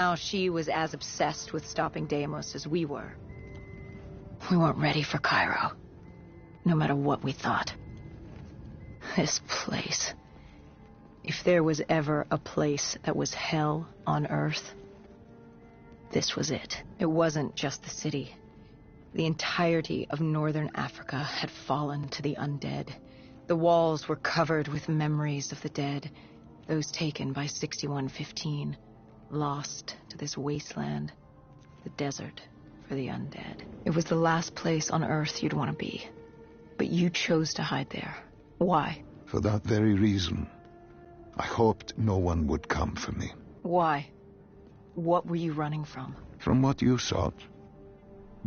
Now she was as obsessed with stopping Deimos as we were. We weren't ready for Cairo, no matter what we thought. This place. If there was ever a place that was hell on Earth, this was it. It wasn't just the city. The entirety of northern Africa had fallen to the undead. The walls were covered with memories of the dead, those taken by 6115, lost to this wasteland, the desert for the undead. It was the last place on Earth you'd want to be. But you chose to hide there. Why? For that very reason. I hoped no one would come for me. Why? What were you running from? From what you sought.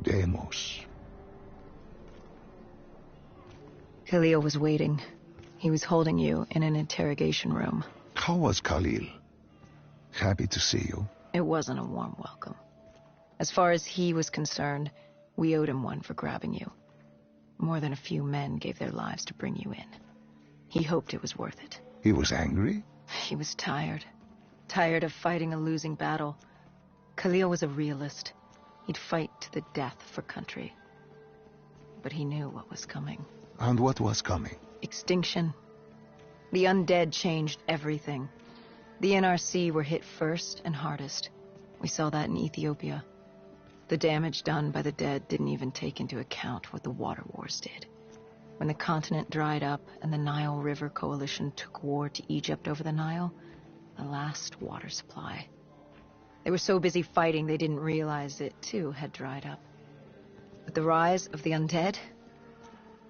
Deimos. Khalil was waiting. He was holding you in an interrogation room. How was Khalil? Happy to see you. It wasn't a warm welcome. As far as he was concerned, we owed him one for grabbing you. More than a few men gave their lives to bring you in. He hoped it was worth it. He was angry? He was tired. Tired of fighting a losing battle. Khalil was a realist. He'd fight to the death for country. But he knew what was coming. And what was coming? Extinction. The undead changed everything. The NRC were hit first and hardest. We saw that in Ethiopia. The damage done by the dead didn't even take into account what the water wars did. When the continent dried up and the Nile River Coalition took war to Egypt over the Nile, the last water supply. They were so busy fighting they didn't realize it, too, had dried up. But the rise of the undead?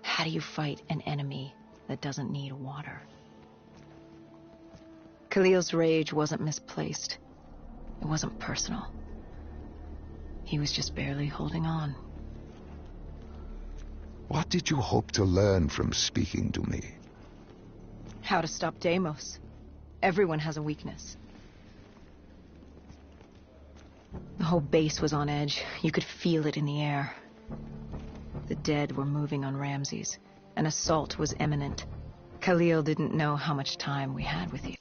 How do you fight an enemy that doesn't need water? Khalil's rage wasn't misplaced. It wasn't personal. He was just barely holding on. What did you hope to learn from speaking to me? How to stop Deimos. Everyone has a weakness. The whole base was on edge. You could feel it in the air. The dead were moving on Ramses. An assault was imminent. Khalil didn't know how much time we had with you.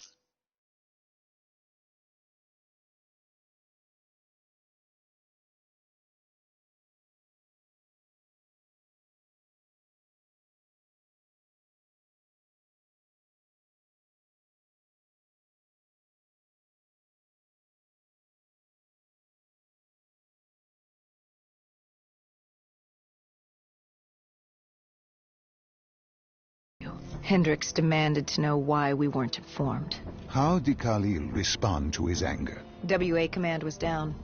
Hendricks demanded to know why we weren't informed. How did Khalil respond to his anger? WA command was down.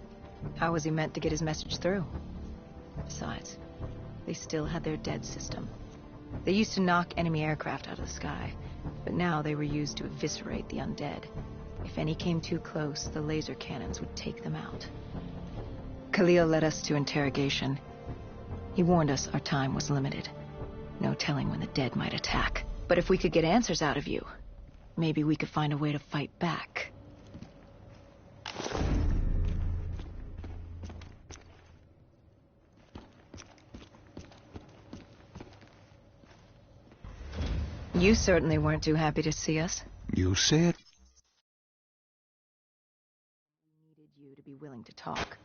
How was he meant to get his message through? Besides, they still had their dead system. They used to knock enemy aircraft out of the sky, but now they were used to eviscerate the undead. If any came too close, the laser cannons would take them out. Khalil led us to interrogation. He warned us our time was limited. No telling when the dead might attack. But if we could get answers out of you, maybe we could find a way to fight back. You certainly weren't too happy to see us. You said? We needed you to be willing to talk.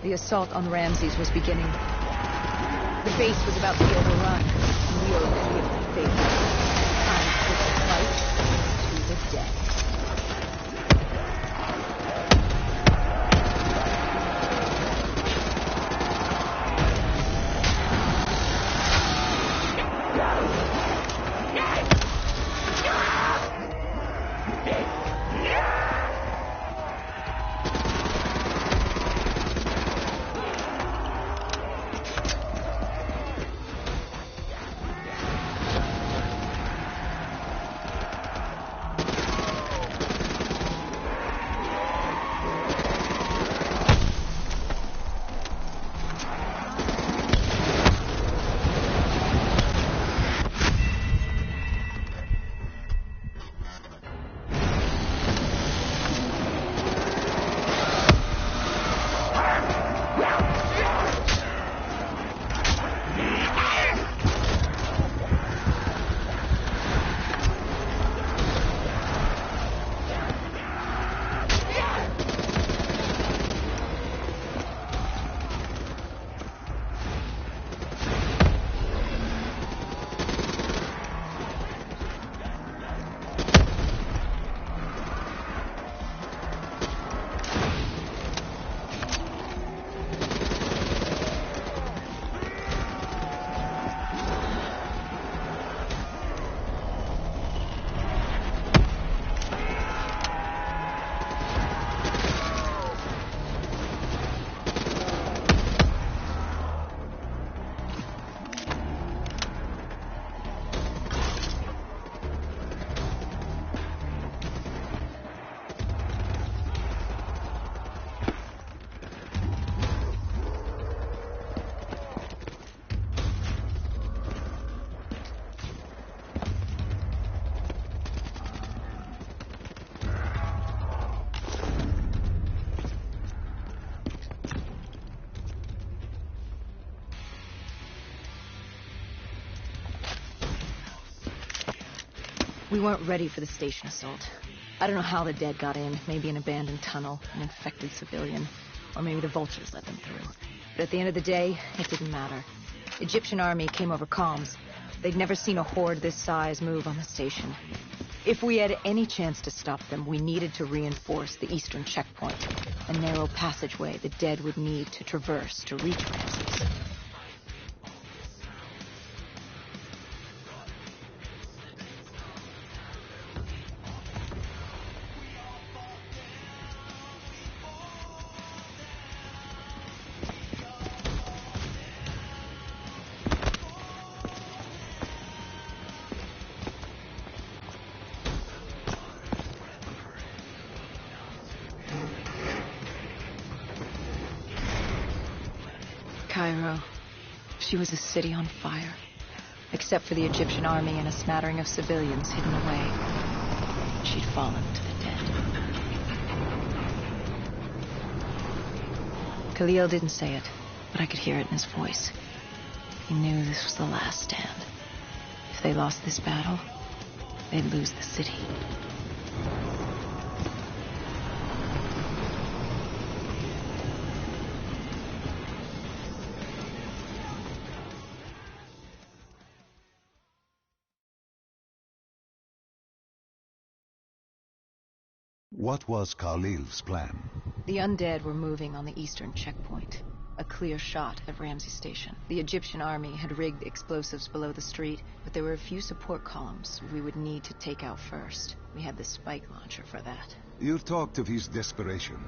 The assault on Ramses was beginning. The base was about to be overrun, and we owed Khalil a favor. Time to put the fight to the death. We weren't ready for the station assault. I don't know how the dead got in. Maybe an abandoned tunnel, an infected civilian, or maybe the vultures let them through. But at the end of the day, it didn't matter. Egyptian army came over comms. They'd never seen a horde this size move on the station. If we had any chance to stop them, we needed to reinforce the eastern checkpoint, a narrow passageway the dead would need to traverse to reach Ramses. Cairo. She was a city on fire, except for the Egyptian army and a smattering of civilians hidden away. She'd fallen to the dead. Khalil didn't say it, but I could hear it in his voice. He knew this was the last stand. If they lost this battle, they'd lose the city. What was Khalil's plan? The undead were moving on the eastern checkpoint. A clear shot at Ramsey Station. The Egyptian army had rigged explosives below the street, but there were a few support columns we would need to take out first. We had the spike launcher for that. You talked of his desperation,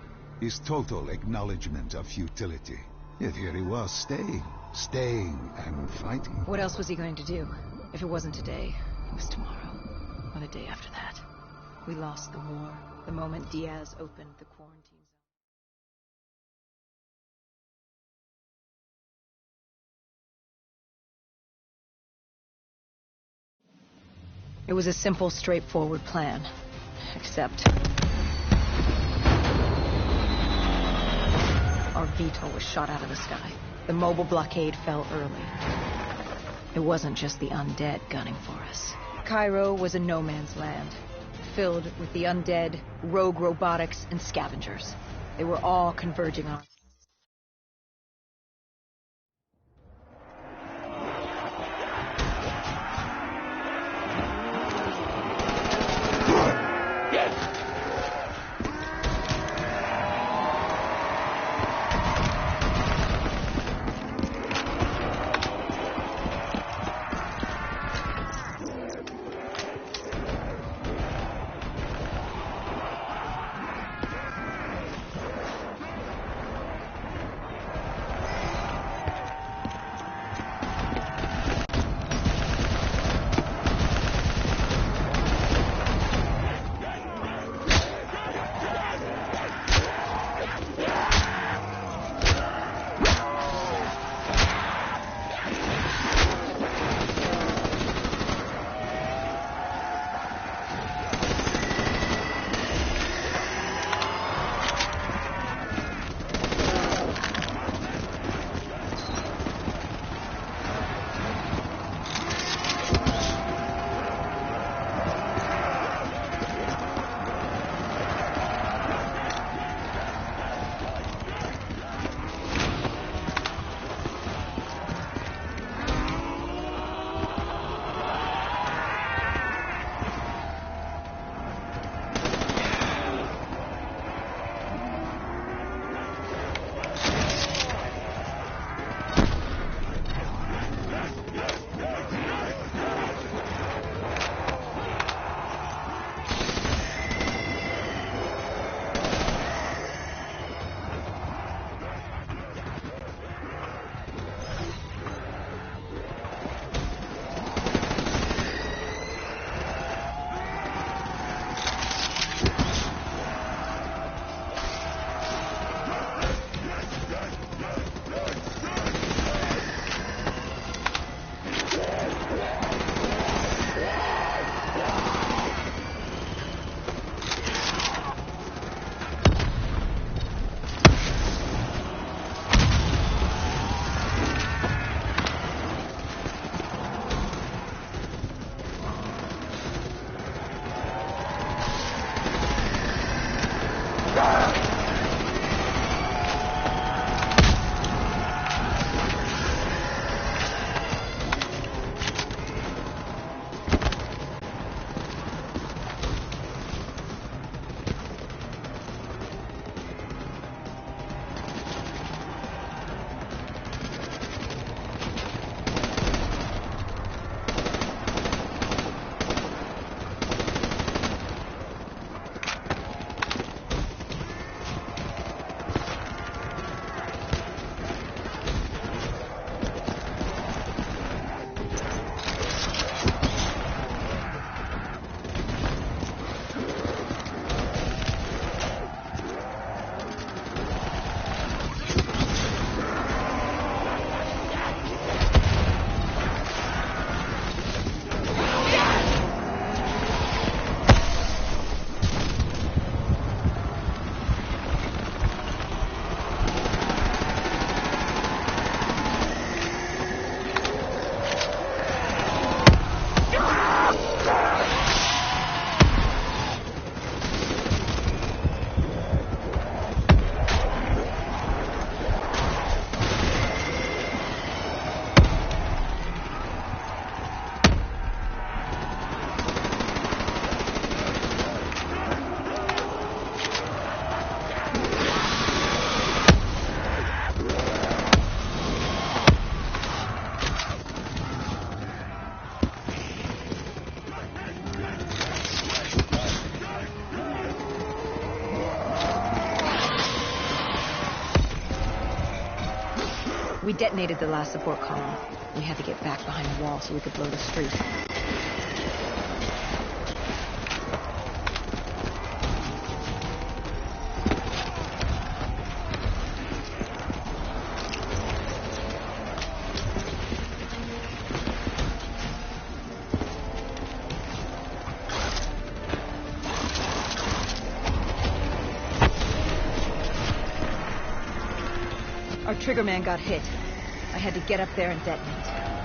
his total acknowledgement of futility. Yet here he was, staying and fighting. What else was he going to do? If it wasn't today, it was tomorrow, or the day after that. We lost the war the moment Diaz opened the quarantine zone. It was a simple, straightforward plan. Except our VTOL was shot out of the sky. The mobile blockade fell early. It wasn't just the undead gunning for us. Cairo was a no-man's land, filled with the undead, rogue robotics, and scavengers. They were all converging on us. We detonated the last support column. We had to get back behind the wall so we could blow the street. Our trigger man got hit. I had to get up there and detonate.